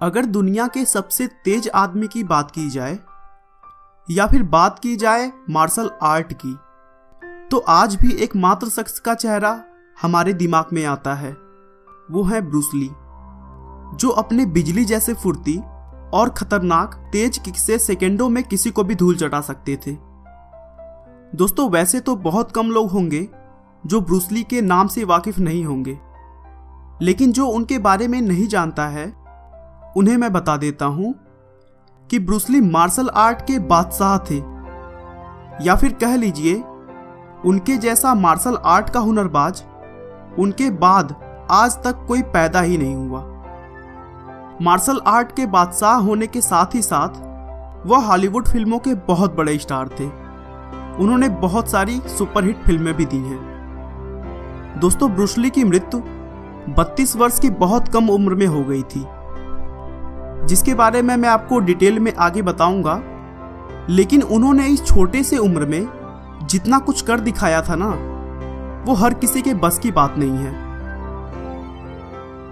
अगर दुनिया के सबसे तेज आदमी की बात की जाए या फिर बात की जाए मार्शल आर्ट की, तो आज भी एकमात्र शख्स का चेहरा हमारे दिमाग में आता है। वो है ब्रूस ली, जो अपने बिजली जैसे फुर्ती और खतरनाक तेज किक से सेकेंडों में किसी को भी धूल चटा सकते थे। दोस्तों, वैसे तो बहुत कम लोग होंगे जो ब्रूस ली के नाम से वाकिफ नहीं होंगे, लेकिन जो उनके बारे में नहीं जानता है उन्हें मैं बता देता हूं कि ब्रूस ली मार्शल आर्ट के बादशाह थे, या फिर कह लीजिए उनके जैसा मार्शल आर्ट का हुनरबाज उनके बाद आज तक कोई पैदा ही नहीं हुआ। मार्शल आर्ट के बादशाह होने के साथ ही साथ वह हॉलीवुड फिल्मों के बहुत बड़े स्टार थे। उन्होंने बहुत सारी सुपरहिट फिल्में भी दी हैं। दोस्तों, ब्रूस ली की मृत्यु 32 वर्ष की बहुत कम उम्र में हो गई थी, जिसके बारे में मैं आपको डिटेल में आगे बताऊंगा। लेकिन उन्होंने इस छोटे से उम्र में जितना कुछ कर दिखाया था ना, वो हर किसी के बस की बात नहीं है।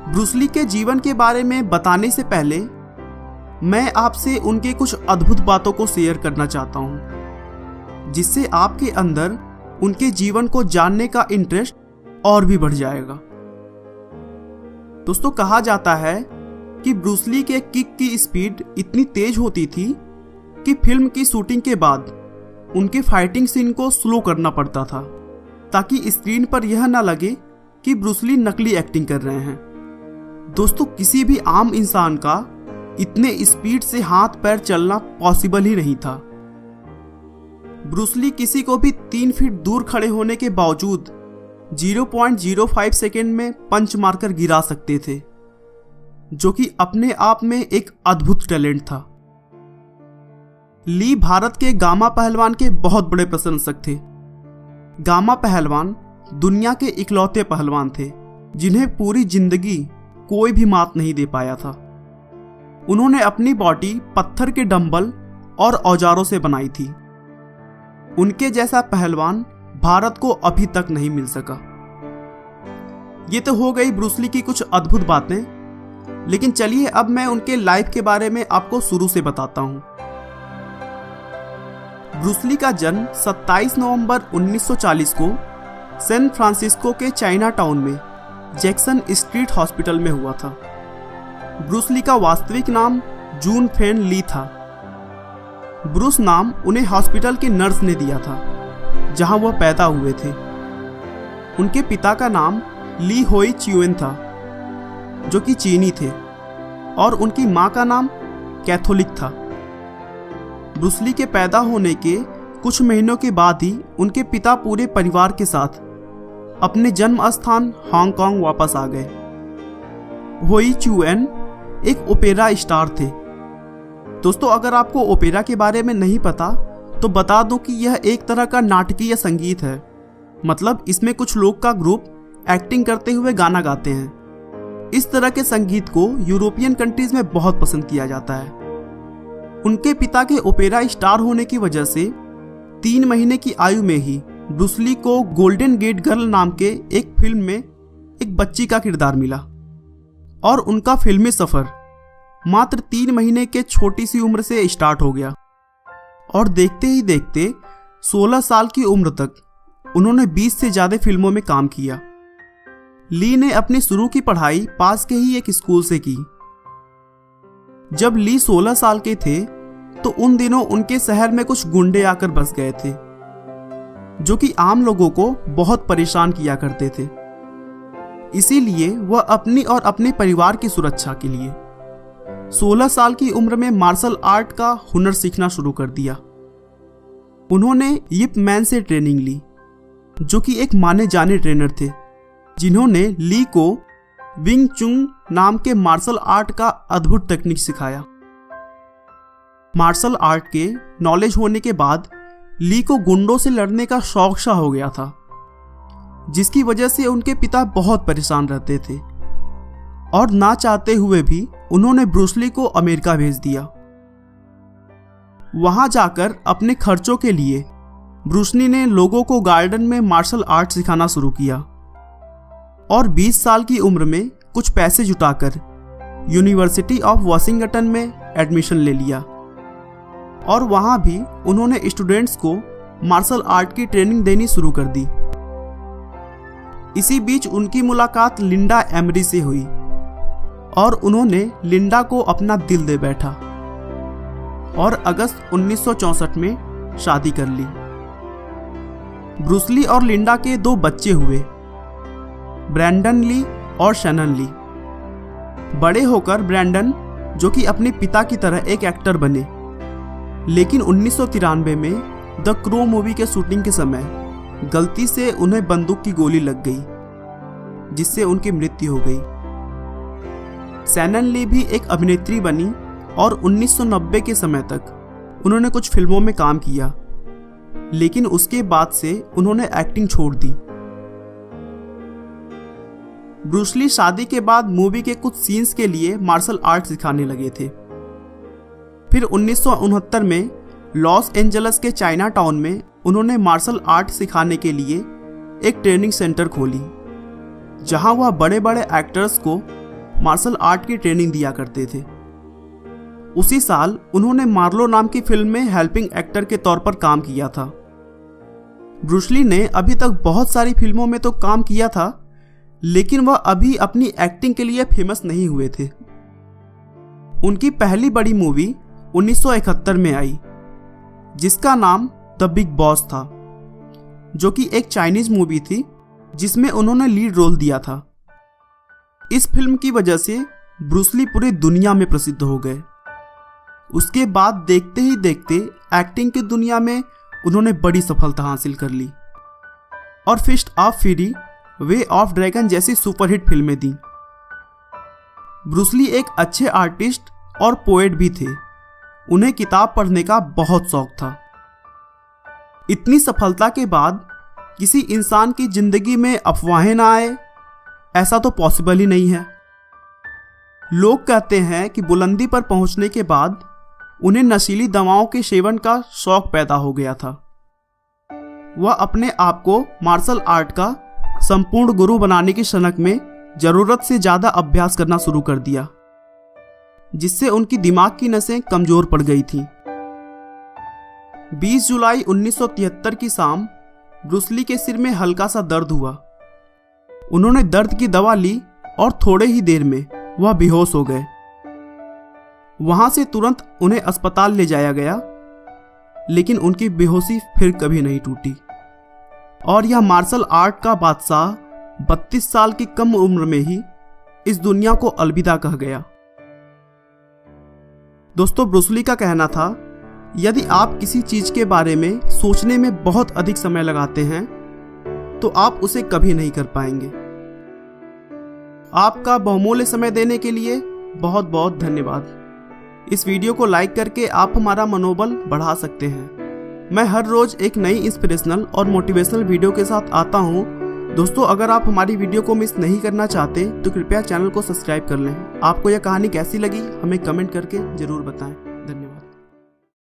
ब्रूस ली के जीवन के बारे में बताने से पहले मैं आपसे उनके कुछ अद्भुत बातों को शेयर करना चाहता हूं, जिससे आपके अंदर उनके जीवन को जानने का इंटरेस्ट और भी बढ़ जाएगा। दोस्तों, कहा जाता है कि ब्रूस ली के किक की स्पीड इतनी तेज होती थी कि फिल्म की शूटिंग के बाद उनके फाइटिंग सीन को स्लो करना पड़ता था, ताकि स्क्रीन पर यह ना लगे कि ब्रूस ली नकली एक्टिंग कर रहे हैं। दोस्तों, किसी भी आम इंसान का इतने स्पीड से हाथ पैर चलना पॉसिबल ही नहीं था। ब्रूस ली किसी को भी 3 फीट दूर खड़े होने के बावजूद 0.05 सेकेंड में पंच मारकर गिरा सकते थे, जो कि अपने आप में एक अद्भुत टैलेंट था। ली भारत के गामा पहलवान के बहुत बड़े प्रशंसक थे। गामा पहलवान दुनिया के इकलौते पहलवान थे जिन्हें पूरी जिंदगी कोई भी मात नहीं दे पाया था। उन्होंने अपनी बॉडी पत्थर के डंबल और औजारों से बनाई थी। उनके जैसा पहलवान भारत को अभी तक नहीं मिल सका। ये तो हो गई ब्रूस ली की कुछ अद्भुत बातें, लेकिन चलिए अब मैं उनके लाइफ के बारे में आपको शुरू से बताता हूं। ब्रूस ली का जन्म 27 नवंबर 1940 को सैन फ्रांसिस्को के चाइना टाउन में जैक्सन स्ट्रीट हॉस्पिटल में हुआ था। ब्रूस ली का वास्तविक नाम जून फेन ली था। ब्रूस नाम उन्हें हॉस्पिटल की नर्स ने दिया था जहां वह पैदा हुए थे। उनके पिता का नाम ली होई च्युएन था, जो कि चीनी थे, और उनकी मां का नाम कैथोलिक था। ब्रूस ली के पैदा होने के कुछ महीनों के बाद ही उनके पिता पूरे परिवार के साथ अपने जन्म स्थान हांगकांग वापस आ गए। होई च्युएन एक ओपेरा स्टार थे। दोस्तों, अगर आपको ओपेरा के बारे में नहीं पता तो बता दूं कि यह एक तरह का नाटकीय संगीत है। मतलब इसमें कुछ लोग का ग्रुप एक्टिंग करते हुए गाना गाते हैं। इस तरह के संगीत को यूरोपियन कंट्रीज में बहुत पसंद किया जाता है। उनके पिता के ओपेरा स्टार होने की वजह से 3 महीने की आयु में ही ब्रूस ली को गोल्डन गेट गर्ल नाम के एक फिल्म में एक बच्ची का किरदार मिला, और उनका फिल्मी सफर मात्र 3 महीने के छोटी सी उम्र से स्टार्ट हो गया। और देखते ही देखते 16 साल की उम्र तक उन्होंने 20 से ज्यादा फिल्मों में काम किया। ली ने अपनी शुरू की पढ़ाई पास के ही एक स्कूल से की। जब ली 16 साल के थे तो उन दिनों उनके शहर में कुछ गुंडे आकर बस गए थे, जो कि आम लोगों को बहुत परेशान किया करते थे। इसीलिए वह अपनी और अपने परिवार की सुरक्षा के लिए 16 साल की उम्र में मार्शल आर्ट का हुनर सीखना शुरू कर दिया। उन्होंने यिप मैन से ट्रेनिंग ली, जो कि एक माने जाने ट्रेनर थे, जिन्होंने ली को विंग चुन नाम के मार्शल आर्ट का अद्भुत टेक्निक सिखाया। मार्शल आर्ट के नॉलेज होने के बाद ली को गुंडों से लड़ने का शौक सा हो गया था, जिसकी वजह से उनके पिता बहुत परेशान रहते थे, और ना चाहते हुए भी उन्होंने ब्रूस ली को अमेरिका भेज दिया। वहां जाकर अपने खर्चों के लिए ब्रूस ली ने लोगों को गार्डन में मार्शल आर्ट सिखाना शुरू किया, और 20 साल की उम्र में कुछ पैसे जुटाकर यूनिवर्सिटी ऑफ वाशिंगटन में एडमिशन ले लिया और वहां भी उन्होंने स्टूडेंट्स को मार्शल आर्ट की ट्रेनिंग देनी शुरू कर दी। इसी बीच उनकी मुलाकात लिंडा एमरी से हुई और उन्होंने लिंडा को अपना दिल दे बैठा और अगस्त 1964 में शादी कर ली। ब्रूस ली और लिंडा के 2 बच्चे हुए, ब्रैंडन ली और शैनन ली। बड़े होकर ब्रैंडन, जो कि अपने पिता की तरह एक एक्टर बने, लेकिन 1993 में द क्रो मूवी के शूटिंग के समय गलती से उन्हें बंदूक की गोली लग गई, जिससे उनकी मृत्यु हो गई। शैनन ली भी एक अभिनेत्री बनी और 1990 के समय तक उन्होंने कुछ फिल्मों में काम किया, लेकिन उसके बाद से उन्होंने एक्टिंग छोड़ दी। ब्रूस ली शादी के बाद मूवी के कुछ सीन्स के लिए मार्शल आर्ट सिखाने लगे थे। फिर 1969 में लॉस एंजल्स के चाइना टाउन में उन्होंने मार्शल आर्ट सिखाने के लिए एक ट्रेनिंग सेंटर खोली, जहां वह बड़े बड़े एक्टर्स को मार्शल आर्ट की ट्रेनिंग दिया करते थे। उसी साल उन्होंने मार्लो नाम की फिल्म में हेल्पिंग एक्टर के तौर पर काम किया था। ब्रूस ली ने अभी तक बहुत सारी फिल्मों में तो काम किया था, लेकिन वह अभी अपनी एक्टिंग के लिए फेमस नहीं हुए थे। उनकी पहली बड़ी मूवी 1971 में आई, जिसका नाम द बिग बॉस था, जो कि एक चाइनीज मूवी थी जिसमें उन्होंने लीड रोल दिया था। इस फिल्म की वजह से ब्रूस ली पूरी दुनिया में प्रसिद्ध हो गए। उसके बाद देखते ही देखते एक्टिंग की दुनिया में उन्होंने बड़ी सफलता हासिल कर ली और Fist of Fury, Way of Dragon जैसी सुपरहिट फिल्में दी। ब्रूस ली एक अच्छे आर्टिस्ट और पोएट भी थे। उन्हें किताब पढ़ने का बहुत शौक था। इतनी सफलता के बाद किसी इंसान की जिंदगी में अफवाहें ना आए, ऐसा तो पॉसिबल ही नहीं है। लोग कहते हैं कि बुलंदी पर पहुंचने के बाद उन्हें नशीली दवाओं के सेवन का शौक पैदा हो गया था। वह अपने आप को मार्शल आर्ट का संपूर्ण गुरु बनाने की सनक में जरूरत से ज्यादा अभ्यास करना शुरू कर दिया, जिससे उनकी दिमाग की नसें कमजोर पड़ गई थीं। 20 जुलाई 1973 की शाम ब्रूस ली के सिर में हल्का सा दर्द हुआ। उन्होंने दर्द की दवा ली और थोड़े ही देर में वह बेहोश हो गए। वहां से तुरंत उन्हें अस्पताल ले जाया गया, लेकिन उनकी बेहोशी फिर कभी नहीं टूटी और यह मार्शल आर्ट का बादशाह 32 साल की कम उम्र में ही इस दुनिया को अलविदा कह गया। दोस्तों, ब्रूस ली का कहना था, यदि आप किसी चीज के बारे में सोचने में बहुत अधिक समय लगाते हैं तो आप उसे कभी नहीं कर पाएंगे। आपका बहुमूल्य समय देने के लिए बहुत बहुत धन्यवाद। इस वीडियो को लाइक करके आप हमारा मनोबल बढ़ा सकते हैं। मैं हर रोज एक नई इंस्पिरेशनल और मोटिवेशनल वीडियो के साथ आता हूं। दोस्तों, अगर आप हमारी वीडियो को मिस नहीं करना चाहते तो कृपया चैनल को सब्सक्राइब कर लें। आपको यह कहानी कैसी लगी हमें कमेंट करके जरूर बताएं।